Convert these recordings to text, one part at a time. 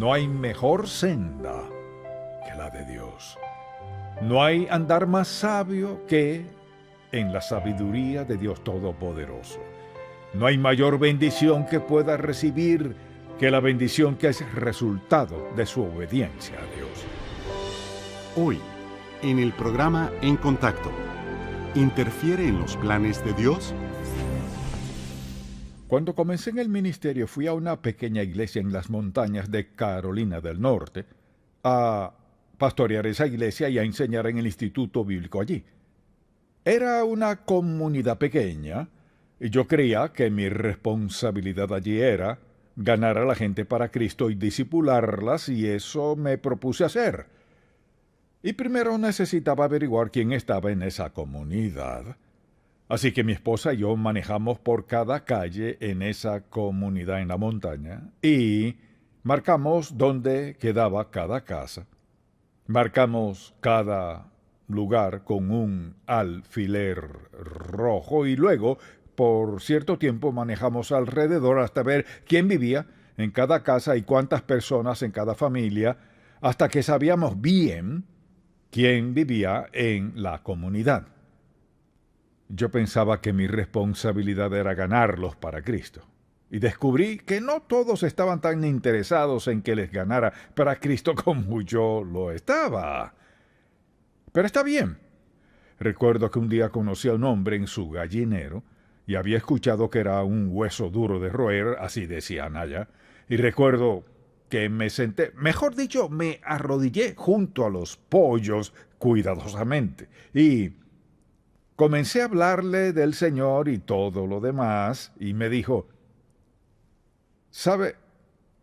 no hay mejor senda que la de Dios. No hay andar más sabio que en la sabiduría de Dios Todopoderoso. No hay mayor bendición que pueda recibir que la bendición que es resultado de su obediencia a Dios. Hoy, en el programa En Contacto, ¿interfiere en los planes de Dios? Cuando comencé en el ministerio fui a una pequeña iglesia en las montañas de Carolina del Norte a pastorear esa iglesia y a enseñar en el instituto bíblico allí. Era una comunidad pequeña y yo creía que mi responsabilidad allí era ganar a la gente para Cristo y discipularlas, y eso me propuse hacer. Y primero necesitaba averiguar quién estaba en esa comunidad. Así que mi esposa y yo manejamos por cada calle en esa comunidad en la montaña y marcamos dónde quedaba cada casa. Marcamos cada lugar con un alfiler rojo y luego, por cierto tiempo, manejamos alrededor hasta ver quién vivía en cada casa y cuántas personas en cada familia, hasta que sabíamos bien quién vivía en la comunidad. Yo pensaba que mi responsabilidad era ganarlos para Cristo. Y descubrí que no todos estaban tan interesados en que les ganara para Cristo como yo lo estaba. Pero está bien. Recuerdo que un día conocí a un hombre en su gallinero y había escuchado que era un hueso duro de roer, así decían allá. Y recuerdo que me senté, mejor dicho, me arrodillé junto a los pollos cuidadosamente y comencé a hablarle del Señor y todo lo demás, y me dijo: «¿Sabe?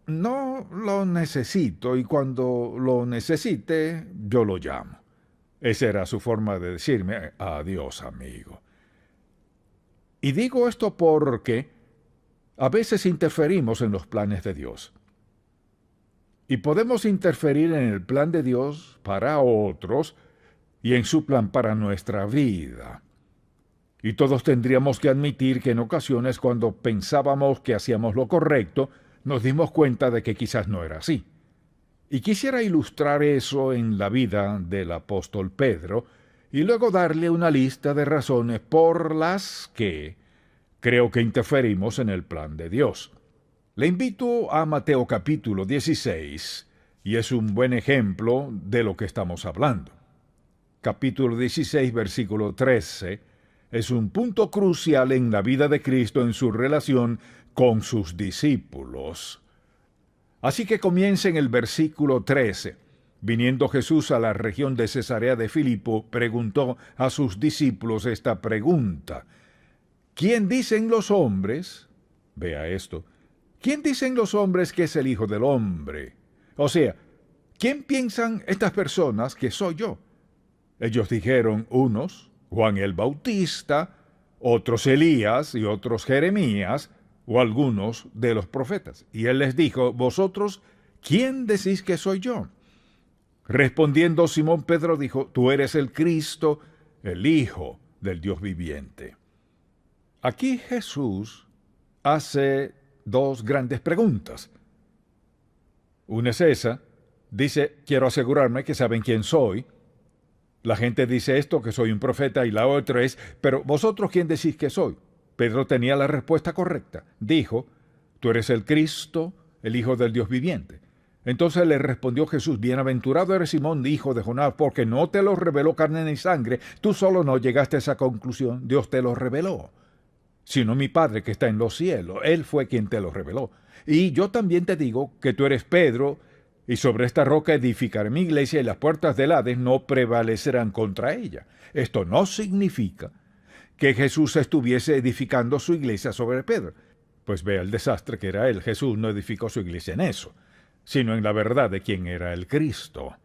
No lo necesito, y cuando lo necesite, yo lo llamo». Esa era su forma de decirme: «Adiós, amigo». Y digo esto porque a veces interferimos en los planes de Dios. Y podemos interferir en el plan de Dios para otros y en su plan para nuestra vida. Y todos tendríamos que admitir que en ocasiones, cuando pensábamos que hacíamos lo correcto, nos dimos cuenta de que quizás no era así. Y quisiera ilustrar eso en la vida del apóstol Pedro y luego darle una lista de razones por las que creo que interferimos en el plan de Dios. Le invito a Mateo capítulo 16, y es un buen ejemplo de lo que estamos hablando. Capítulo 16, versículo 13, es un punto crucial en la vida de Cristo en su relación con sus discípulos. Así que comienza en el versículo 13. Viniendo Jesús a la región de Cesarea de Filipo, preguntó a sus discípulos esta pregunta: ¿Quién dicen los hombres? Vea esto. ¿Quién dicen los hombres que es el Hijo del Hombre? O sea, ¿quién piensan estas personas que soy yo? Ellos dijeron, unos, Juan el Bautista, otros Elías y otros Jeremías, o algunos de los profetas. Y él les dijo: ¿Vosotros quién decís que soy yo? Respondiendo Simón Pedro dijo: Tú eres el Cristo, el Hijo del Dios viviente. Aquí Jesús hace dos grandes preguntas. Una es esa. Dice: quiero asegurarme que saben quién soy. La gente dice esto, que soy un profeta, y la otra es: pero vosotros quién decís que soy. Pedro tenía la respuesta correcta. Dijo: tú eres el Cristo, el Hijo del Dios viviente. Entonces le respondió Jesús: bienaventurado eres Simón, hijo de Jonás, porque no te lo reveló carne ni sangre, tú solo no llegaste a esa conclusión, Dios te lo reveló, sino mi Padre que está en los cielos. Él fue quien te lo reveló. Y yo también te digo que tú eres Pedro, y sobre esta roca edificaré mi iglesia, y las puertas del Hades no prevalecerán contra ella. Esto no significa que Jesús estuviese edificando su iglesia sobre Pedro. Pues vea el desastre que era él. Jesús no edificó su iglesia en eso, sino en la verdad de quién era el Cristo.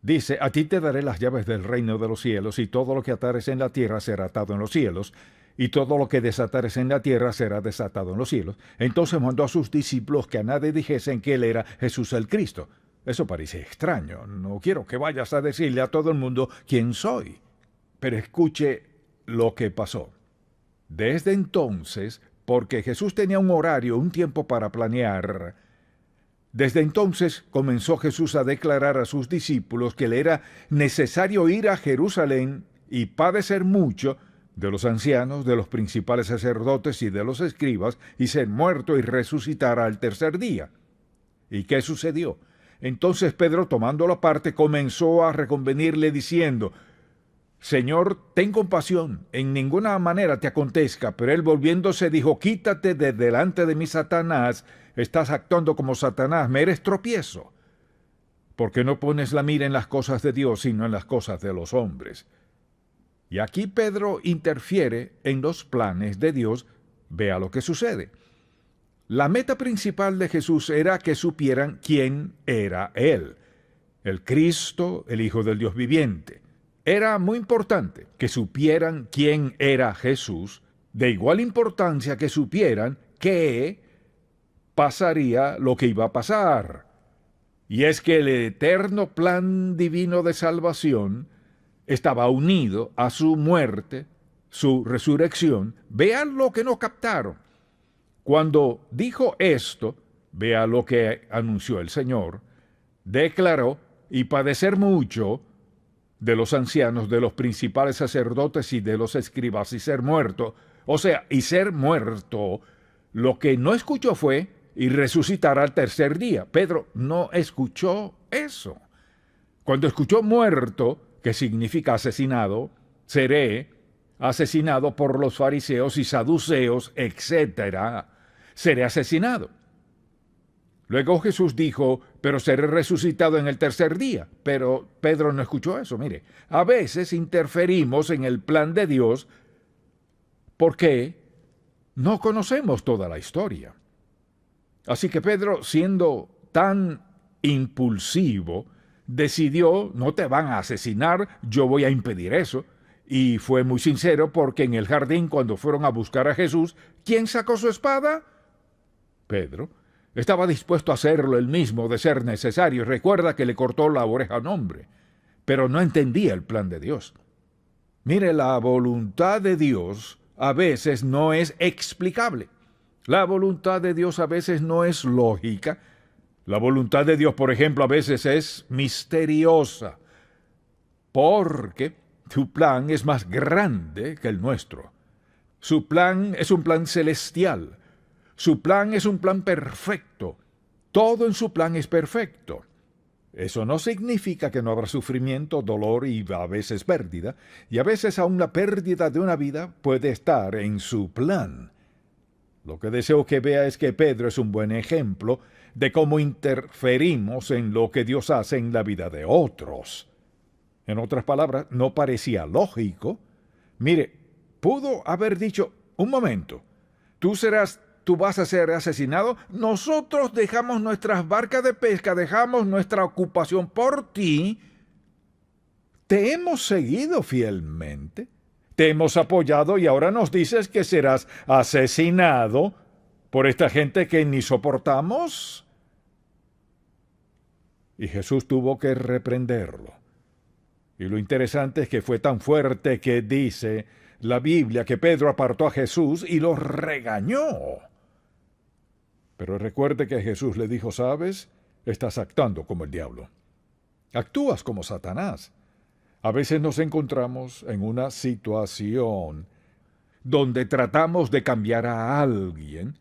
Dice: a ti te daré las llaves del reino de los cielos, y todo lo que atares en la tierra será atado en los cielos, y todo lo que desatares en la tierra será desatado en los cielos. Entonces mandó a sus discípulos que a nadie dijesen que él era Jesús el Cristo. Eso parece extraño. No quiero que vayas a decirle a todo el mundo quién soy. Pero escuche lo que pasó. Desde entonces, porque Jesús tenía un horario, un tiempo para planear, Desde entonces comenzó Jesús a declarar a sus discípulos que le era necesario ir a Jerusalén y padecer mucho de los ancianos, de los principales sacerdotes y de los escribas, y ser muerto y resucitar al tercer día. ¿Y qué sucedió? Entonces Pedro, tomándolo aparte, comenzó a reconvenirle diciendo: Señor, ten compasión, en ninguna manera te acontezca. Pero él, volviéndose, dijo: Quítate de delante de mí, Satanás, estás actuando como Satanás, me eres tropiezo, porque no pones la mira en las cosas de Dios, sino en las cosas de los hombres. Y aquí Pedro interfiere en los planes de Dios. Vea lo que sucede. La meta principal de Jesús era que supieran quién era Él, el Cristo, el Hijo del Dios viviente. Era muy importante que supieran quién era Jesús, de igual importancia que supieran qué pasaría lo que iba a pasar. Y es que el eterno plan divino de salvación estaba unido a su muerte, su resurrección. Vean lo que no captaron. Cuando dijo esto, vea lo que anunció el Señor, declaró: y padecer mucho de los ancianos, de los principales sacerdotes y de los escribas, y ser muerto. O sea, y ser muerto. Lo que no escuchó fue: y resucitar al tercer día. Pedro no escuchó eso. Cuando escuchó muerto, que significa asesinado, seré asesinado por los fariseos y saduceos, etc., seré asesinado. Luego Jesús dijo: pero seré resucitado en el tercer día. Pero Pedro no escuchó eso. Mire, a veces interferimos en el plan de Dios porque no conocemos toda la historia. Así que Pedro, siendo tan impulsivo, decidió: no te van a asesinar, yo voy a impedir eso. Y fue muy sincero, porque en el jardín, cuando fueron a buscar a Jesús, ¿quién sacó su espada? Pedro. Estaba dispuesto a hacerlo él mismo de ser necesario. Recuerda que le cortó la oreja a un hombre, pero no entendía el plan de Dios. Mire, la voluntad de Dios a veces no es explicable. La voluntad de Dios a veces no es lógica. La voluntad de Dios, por ejemplo, a veces es misteriosa, porque su plan es más grande que el nuestro. Su plan es un plan celestial. Su plan es un plan perfecto. Todo en su plan es perfecto. Eso no significa que no habrá sufrimiento, dolor y a veces pérdida, y a veces aún la pérdida de una vida puede estar en su plan. Lo que deseo que vea es que Pedro es un buen ejemplo de cómo interferimos en lo que Dios hace en la vida de otros. En otras palabras, no parecía lógico. Mire, pudo haber dicho: un momento, tú vas a ser asesinado, nosotros dejamos nuestras barcas de pesca, dejamos nuestra ocupación por ti, te hemos seguido fielmente, te hemos apoyado y ahora nos dices que serás asesinado por esta gente que ni soportamos. Y Jesús tuvo que reprenderlo. Y lo interesante es que fue tan fuerte que dice la Biblia que Pedro apartó a Jesús y lo regañó. Pero recuerde que Jesús le dijo: ¿sabes? Estás actuando como el diablo. Actúas como Satanás. A veces nos encontramos en una situación donde tratamos de cambiar a alguien,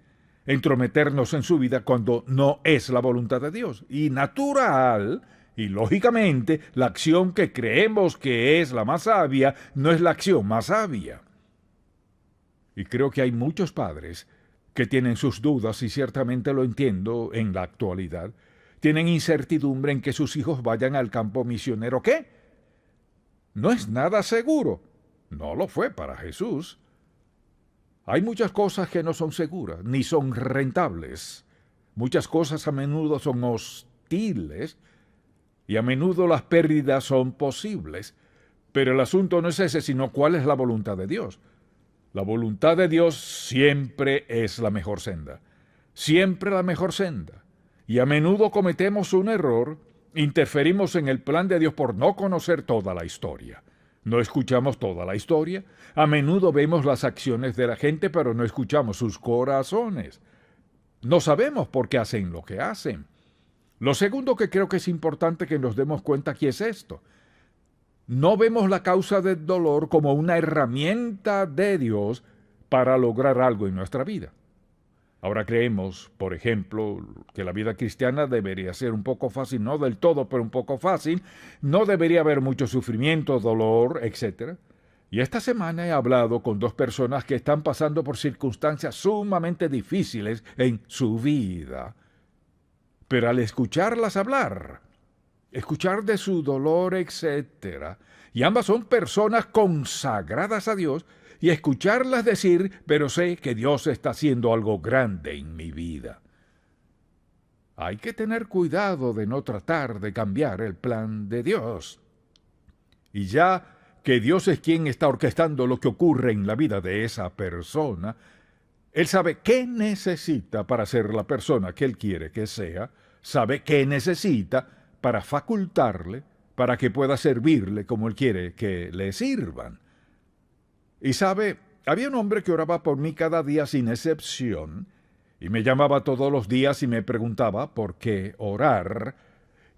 entrometernos en su vida cuando no es la voluntad de Dios. Y natural y lógicamente, la acción que creemos que es la más sabia no es la acción más sabia. Y creo que hay muchos padres que tienen sus dudas, y ciertamente lo entiendo en la actualidad. Tienen incertidumbre en que sus hijos vayan al campo misionero. ¿Qué? No es nada seguro. No lo fue para Jesús. Hay muchas cosas que no son seguras, ni son rentables. Muchas cosas a menudo son hostiles, y a menudo las pérdidas son posibles. Pero el asunto no es ese, sino cuál es la voluntad de Dios. La voluntad de Dios siempre es la mejor senda. Siempre la mejor senda. Y a menudo cometemos un error, interferimos en el plan de Dios por no conocer toda la historia. No escuchamos toda la historia. A menudo vemos las acciones de la gente, pero no escuchamos sus corazones. No sabemos por qué hacen lo que hacen. Lo segundo que creo que es importante que nos demos cuenta aquí es esto. No vemos la causa del dolor como una herramienta de Dios para lograr algo en nuestra vida. Ahora creemos, por ejemplo, que la vida cristiana debería ser un poco fácil, no del todo, pero un poco fácil. No debería haber mucho sufrimiento, dolor, etc. Y esta semana he hablado con dos personas que están pasando por circunstancias sumamente difíciles en su vida. Pero al escucharlas hablar, escuchar de su dolor, etc., y ambas son personas consagradas a Dios, y escucharlas decir, pero sé que Dios está haciendo algo grande en mi vida. Hay que tener cuidado de no tratar de cambiar el plan de Dios. Y ya que Dios es quien está orquestando lo que ocurre en la vida de esa persona, Él sabe qué necesita para ser la persona que Él quiere que sea, sabe qué necesita para facultarle, para que pueda servirle como Él quiere que le sirvan. Y sabe, había un hombre que oraba por mí cada día sin excepción, y me llamaba todos los días y me preguntaba por qué orar,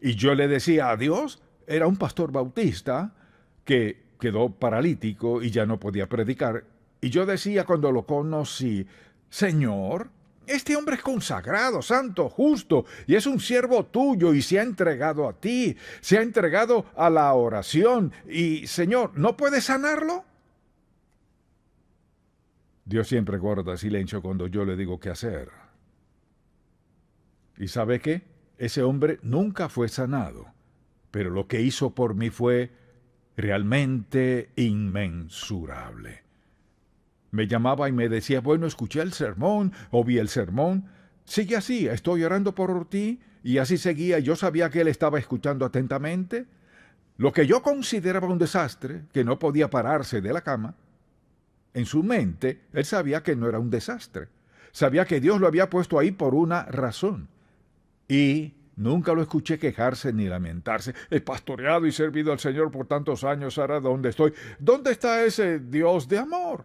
y yo le decía a Dios, era un pastor bautista que quedó paralítico y ya no podía predicar, y yo decía cuando lo conocí, Señor, este hombre es consagrado, santo, justo, y es un siervo tuyo y se ha entregado a ti, se ha entregado a la oración, y Señor, ¿no puedes sanarlo? Dios siempre guarda silencio cuando yo le digo qué hacer. ¿Y sabe qué? Ese hombre nunca fue sanado, pero lo que hizo por mí fue realmente inmensurable. Me llamaba y me decía, bueno, escuché el sermón o vi el sermón. Sigue así, estoy orando por ti. Y así seguía, yo sabía que él estaba escuchando atentamente. Lo que yo consideraba un desastre, que no podía pararse de la cama, en su mente, él sabía que no era un desastre. Sabía que Dios lo había puesto ahí por una razón. Y nunca lo escuché quejarse ni lamentarse. He pastoreado y servido al Señor por tantos años, ahora ¿dónde estoy? ¿Dónde está ese Dios de amor?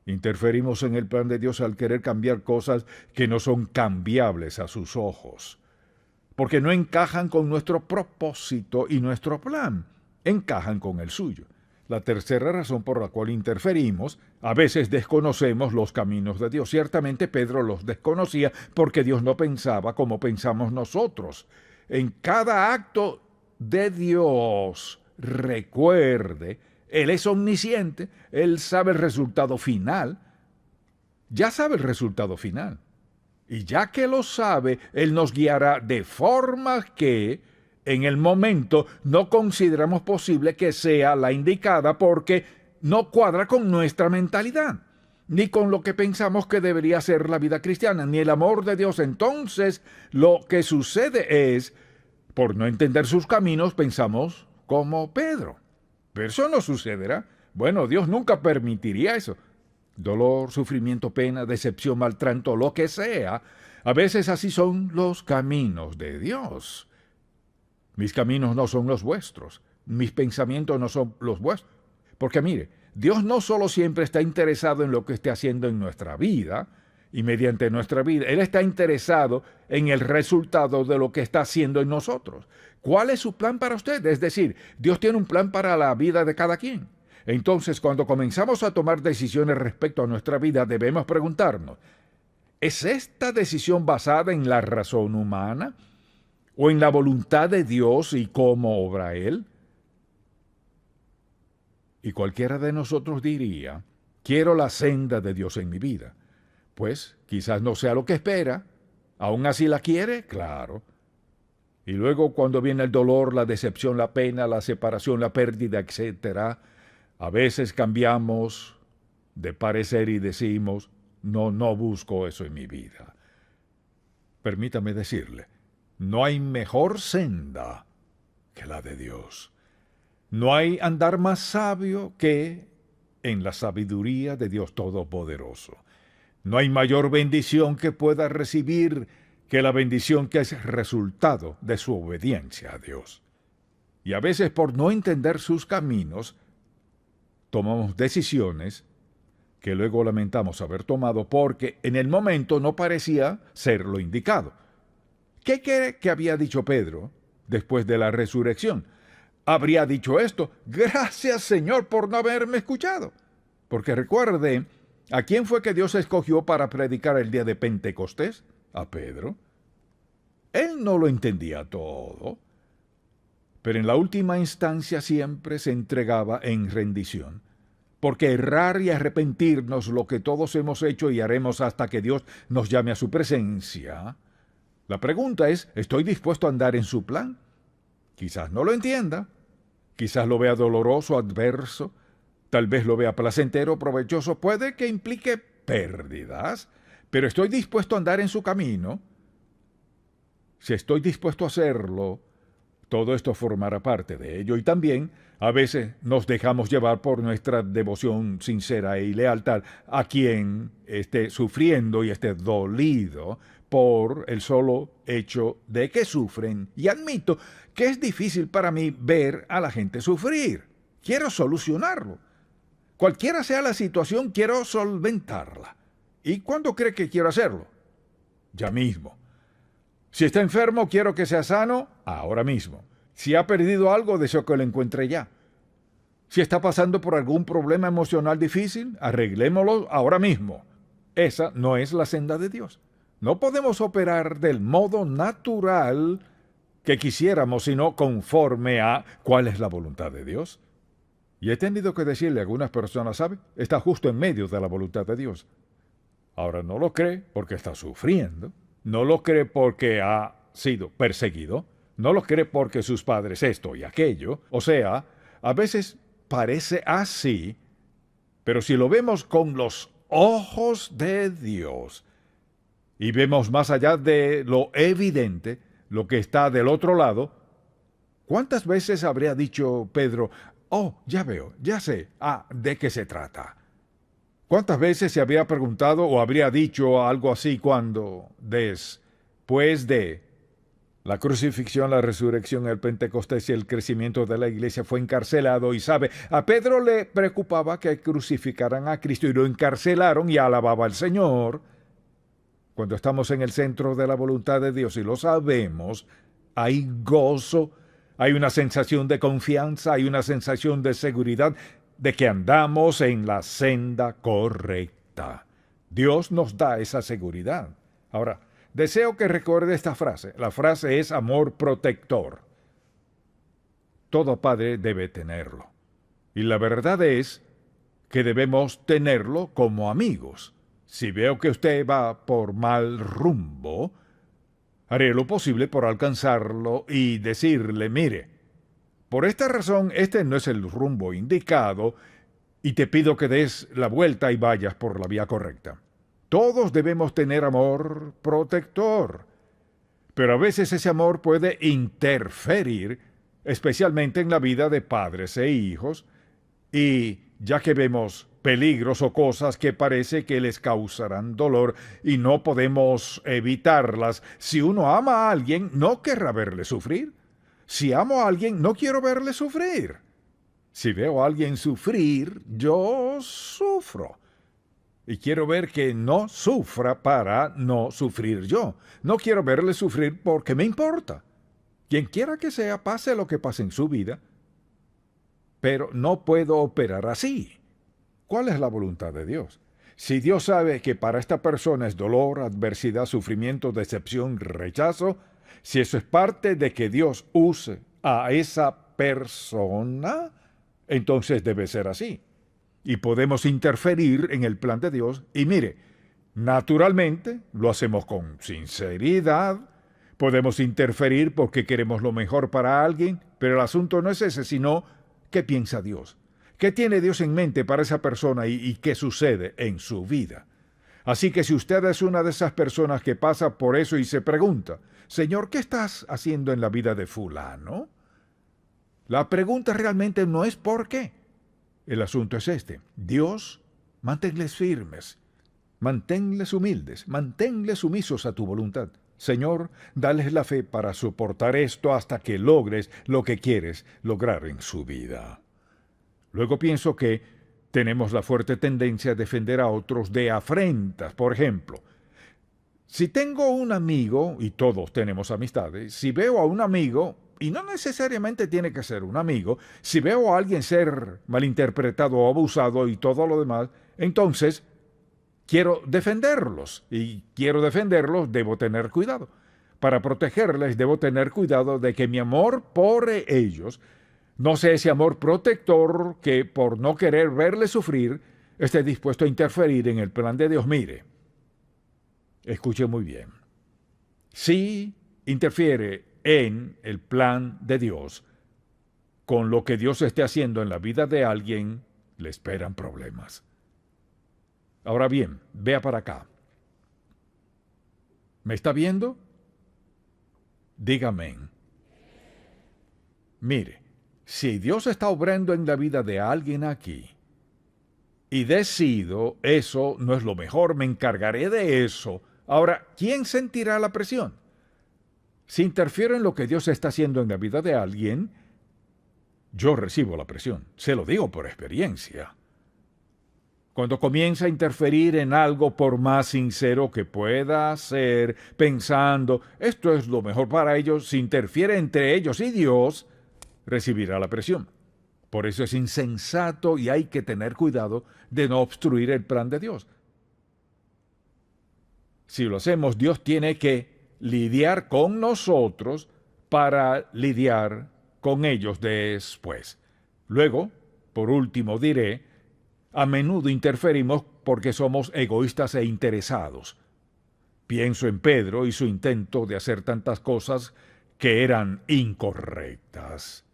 Interferimos en el plan de Dios al querer cambiar cosas que no son cambiables a sus ojos, porque no encajan con nuestro propósito y nuestro plan, encajan con el suyo. La tercera razón por la cual interferimos, a veces desconocemos los caminos de Dios. Ciertamente Pedro los desconocía porque Dios no pensaba como pensamos nosotros. En cada acto de Dios, recuerde, Él es omnisciente, Él sabe el resultado final, ya sabe el resultado final. Y ya que lo sabe, Él nos guiará de forma que en el momento no consideramos posible que sea la indicada porque no cuadra con nuestra mentalidad, ni con lo que pensamos que debería ser la vida cristiana, ni el amor de Dios. Entonces, lo que sucede es, por no entender sus caminos, pensamos como Pedro. Pero eso no sucederá. Bueno, Dios nunca permitiría eso. Dolor, sufrimiento, pena, decepción, maltrato, lo que sea. A veces así son los caminos de Dios. Mis caminos no son los vuestros. Mis pensamientos no son los vuestros. Porque mire, Dios no solo siempre está interesado en lo que esté haciendo en nuestra vida y mediante nuestra vida. Él está interesado en el resultado de lo que está haciendo en nosotros. ¿Cuál es su plan para usted? Es decir, Dios tiene un plan para la vida de cada quien. Entonces, cuando comenzamos a tomar decisiones respecto a nuestra vida, debemos preguntarnos, ¿es esta decisión basada en la razón humana o en la voluntad de Dios y cómo obra Él? Y cualquiera de nosotros diría, quiero la senda de Dios en mi vida. Pues quizás no sea lo que espera, aún así la quiere, claro. Y luego cuando viene el dolor, la decepción, la pena, la separación, la pérdida, etc., a veces cambiamos de parecer y decimos, no busco eso en mi vida. Permítame decirle, no hay mejor senda que la de Dios. No hay andar más sabio que en la sabiduría de Dios Todopoderoso. No hay mayor bendición que pueda recibir que la bendición que es resultado de su obediencia a Dios. Y a veces por no entender sus caminos, tomamos decisiones que luego lamentamos haber tomado porque en el momento no parecía ser lo indicado. ¿Qué cree que había dicho Pedro después de la resurrección? Habría dicho esto: gracias, Señor, por no haberme escuchado. Porque recuerde, ¿a quién fue que Dios escogió para predicar el día de Pentecostés? A Pedro. Él no lo entendía todo, pero en la última instancia siempre se entregaba en rendición. Porque errar y arrepentirnos, lo que todos hemos hecho y haremos hasta que Dios nos llame a su presencia. La pregunta es, ¿estoy dispuesto a andar en su plan? Quizás no lo entienda, quizás lo vea doloroso, adverso, tal vez lo vea placentero, provechoso, puede que implique pérdidas, pero estoy dispuesto a andar en su camino. Si estoy dispuesto a hacerlo, todo esto formará parte de ello, y también a veces nos dejamos llevar por nuestra devoción sincera y lealtad a quien esté sufriendo y esté dolido por el solo hecho de que sufren. Y admito que es difícil para mí ver a la gente sufrir. Quiero solucionarlo. Cualquiera sea la situación, quiero solventarla. ¿Y cuándo cree que quiero hacerlo? Ya mismo. Si está enfermo, quiero que sea sano ahora mismo. Si ha perdido algo, deseo que lo encuentre ya. Si está pasando por algún problema emocional difícil, arreglémoslo ahora mismo. Esa no es la senda de Dios. No podemos operar del modo natural que quisiéramos, sino conforme a cuál es la voluntad de Dios. Y he tenido que decirle a algunas personas, ¿sabe? Está justo en medio de la voluntad de Dios. Ahora no lo cree porque está sufriendo. No lo cree porque ha sido perseguido. No lo cree porque sus padres esto y aquello. O sea, a veces parece así, pero si lo vemos con los ojos de Dios y vemos más allá de lo evidente, lo que está del otro lado, ¿cuántas veces habría dicho Pedro: oh, ya veo, ya sé, ¿de qué se trata? ¿Cuántas veces se habría preguntado o habría dicho algo así cuando, después de la crucifixión, la resurrección, el Pentecostés y el crecimiento de la iglesia, fue encarcelado? Y sabe, a Pedro le preocupaba que crucificaran a Cristo y lo encarcelaron y alababa al Señor. Cuando estamos en el centro de la voluntad de Dios y lo sabemos, hay gozo, hay una sensación de confianza, hay una sensación de seguridad de que andamos en la senda correcta. Dios nos da esa seguridad. Ahora, deseo que recuerde esta frase. La frase es amor protector. Todo padre debe tenerlo. Y la verdad es que debemos tenerlo como amigos. Si veo que usted va por mal rumbo, haré lo posible por alcanzarlo y decirle: mire, por esta razón este no es el rumbo indicado y te pido que des la vuelta y vayas por la vía correcta. Todos debemos tener amor protector, pero a veces ese amor puede interferir, especialmente en la vida de padres e hijos, y ya que vemos peligros o cosas que parece que les causarán dolor y no podemos evitarlas, si uno ama a alguien, no querrá verle sufrir. Si amo a alguien, no quiero verle sufrir. Si veo a alguien sufrir, yo sufro. Y quiero ver que no sufra para no sufrir yo. No quiero verle sufrir porque me importa. Quien quiera que sea, pase lo que pase en su vida. Pero no puedo operar así. ¿Cuál es la voluntad de Dios? Si Dios sabe que para esta persona es dolor, adversidad, sufrimiento, decepción, rechazo, si eso es parte de que Dios use a esa persona, entonces debe ser así. Y podemos interferir en el plan de Dios. Y mire, naturalmente lo hacemos con sinceridad. Podemos interferir porque queremos lo mejor para alguien, pero el asunto no es ese, sino ¿qué piensa Dios? ¿Qué tiene Dios en mente para esa persona y qué sucede en su vida? Así que si usted es una de esas personas que pasa por eso y se pregunta: Señor, ¿qué estás haciendo en la vida de fulano? La pregunta realmente no es ¿por qué? El asunto es este: Dios, manténles firmes, manténles humildes, manténles sumisos a tu voluntad. Señor, dales la fe para soportar esto hasta que logres lo que quieres lograr en su vida. Luego pienso que tenemos la fuerte tendencia a defender a otros de afrentas. Por ejemplo, Si tengo un amigo, y todos tenemos amistades, si veo a un amigo, y no necesariamente tiene que ser un amigo, si veo a alguien ser malinterpretado o abusado y todo lo demás, entonces quiero defenderlos. Y quiero defenderlos, debo tener cuidado. Para protegerles, debo tener cuidado de que mi amor por ellos no sea ese amor protector que, por no querer verles sufrir, esté dispuesto a interferir en el plan de Dios. Mire, escuche muy bien. Si interfiere en el plan de Dios, con lo que Dios esté haciendo en la vida de alguien, le esperan problemas. Ahora bien, vea para acá. ¿Me está viendo? Dígame. Mire, si Dios está obrando en la vida de alguien aquí, y decido, eso no es lo mejor, me encargaré de eso. Ahora, ¿quién sentirá la presión? Si interfiero en lo que Dios está haciendo en la vida de alguien, yo recibo la presión. Se lo digo por experiencia. Cuando comienza a interferir en algo, por más sincero que pueda ser, pensando, esto es lo mejor para ellos, si interfiere entre ellos y Dios, recibirá la presión. Por eso es insensato y hay que tener cuidado de no obstruir el plan de Dios. Si lo hacemos, Dios tiene que lidiar con nosotros para lidiar con ellos después. Luego, por último, diré, a menudo interferimos porque somos egoístas e interesados. Pienso en Pedro y su intento de hacer tantas cosas que eran incorrectas.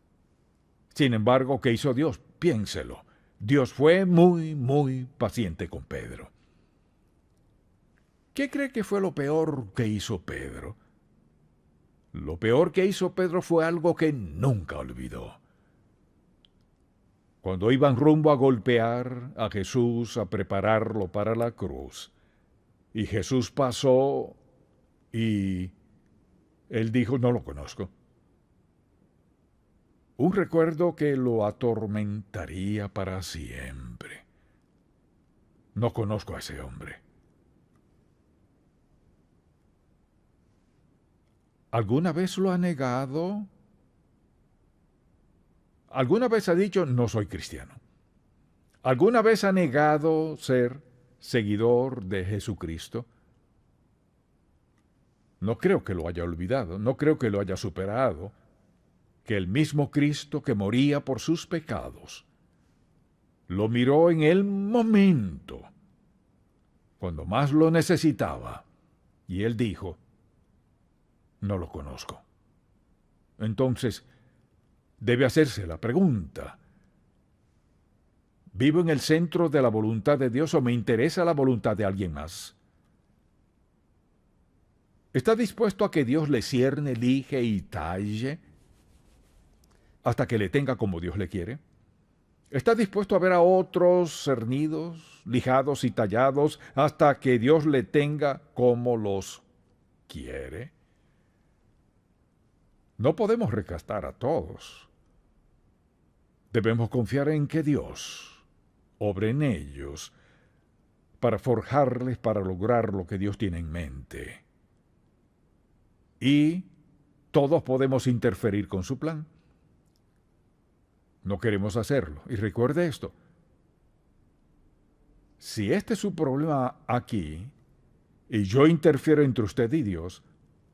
Sin embargo, ¿qué hizo Dios? Piénselo. Dios fue muy paciente con Pedro. ¿Qué cree que fue lo peor que hizo Pedro? Lo peor que hizo Pedro fue algo que nunca olvidó. Cuando iban rumbo a golpear a Jesús, a prepararlo para la cruz, y Jesús pasó y él dijo, no lo conozco. Un recuerdo que lo atormentaría para siempre. No conozco a ese hombre. ¿Alguna vez lo ha negado? ¿Alguna vez ha dicho, no soy cristiano? ¿Alguna vez ha negado ser seguidor de Jesucristo? No creo que lo haya olvidado, no creo que lo haya superado, que el mismo Cristo que moría por sus pecados lo miró en el momento cuando más lo necesitaba y él dijo, no lo conozco. Entonces, debe hacerse la pregunta, ¿vivo en el centro de la voluntad de Dios o me interesa la voluntad de alguien más? ¿Está dispuesto a que Dios le cierne, elige y talle hasta que le tenga como Dios le quiere? ¿Está dispuesto a ver a otros cernidos, lijados y tallados hasta que Dios le tenga como los quiere? No podemos rescatar a todos. Debemos confiar en que Dios obre en ellos para forjarles para lograr lo que Dios tiene en mente. Y todos podemos interferir con su plan. No queremos hacerlo. Y recuerde esto. Si este es su problema aquí, y yo interfiero entre usted y Dios,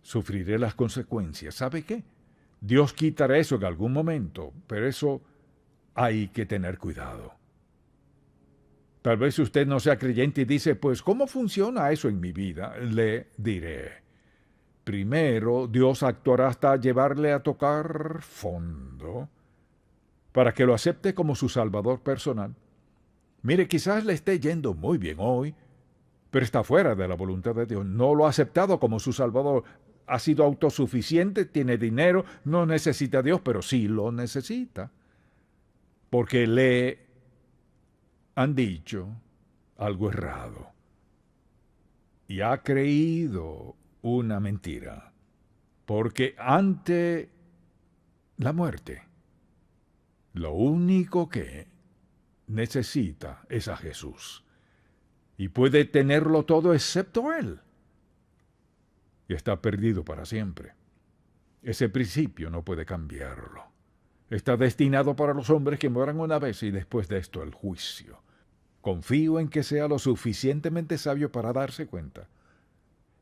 sufriré las consecuencias. ¿Sabe qué? Dios quitará eso en algún momento, pero eso hay que tener cuidado. Tal vez usted no sea creyente y dice, pues, ¿cómo funciona eso en mi vida? Le diré. Primero, Dios actuará hasta llevarle a tocar fondo, para que lo acepte como su Salvador personal. Mire, quizás le esté yendo muy bien hoy, pero está fuera de la voluntad de Dios. No lo ha aceptado como su Salvador. Ha sido autosuficiente, tiene dinero, no necesita a Dios, pero sí lo necesita. Porque le han dicho algo errado. Y ha creído una mentira. Porque ante la muerte, lo único que necesita es a Jesús. Y puede tenerlo todo excepto Él. y está perdido para siempre. Ese principio no puede cambiarlo. Está destinado para los hombres que mueran una vez y después de esto el juicio. Confío en que sea lo suficientemente sabio para darse cuenta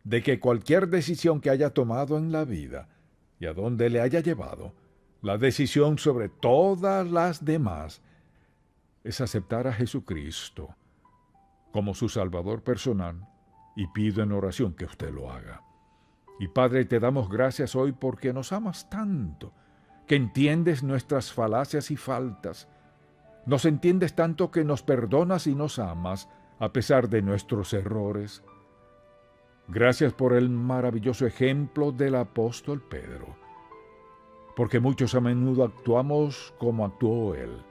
de que cualquier decisión que haya tomado en la vida y a donde le haya llevado, la decisión sobre todas las demás es aceptar a Jesucristo como su Salvador personal, y pido en oración que usted lo haga. Y Padre, te damos gracias hoy porque nos amas tanto, que entiendes nuestras falacias y faltas. Nos entiendes tanto que nos perdonas y nos amas a pesar de nuestros errores. Gracias por el maravilloso ejemplo del apóstol Pedro, porque muchos a menudo actuamos como actuó él,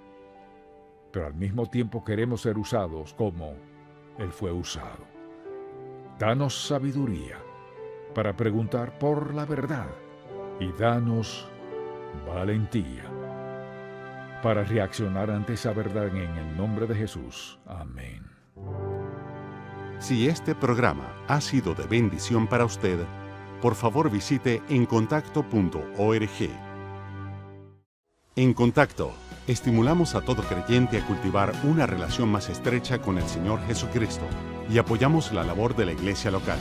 pero al mismo tiempo queremos ser usados como él fue usado. Danos sabiduría para preguntar por la verdad y danos valentía para reaccionar ante esa verdad en el nombre de Jesús. Amén. Si este programa ha sido de bendición para usted, por favor visite encontacto.org. En Contacto, estimulamos a todo creyente a cultivar una relación más estrecha con el Señor Jesucristo y apoyamos la labor de la iglesia local.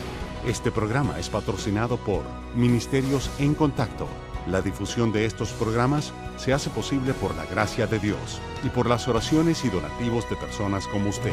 Este programa es patrocinado por Ministerios en Contacto. La difusión de estos programas se hace posible por la gracia de Dios y por las oraciones y donativos de personas como usted.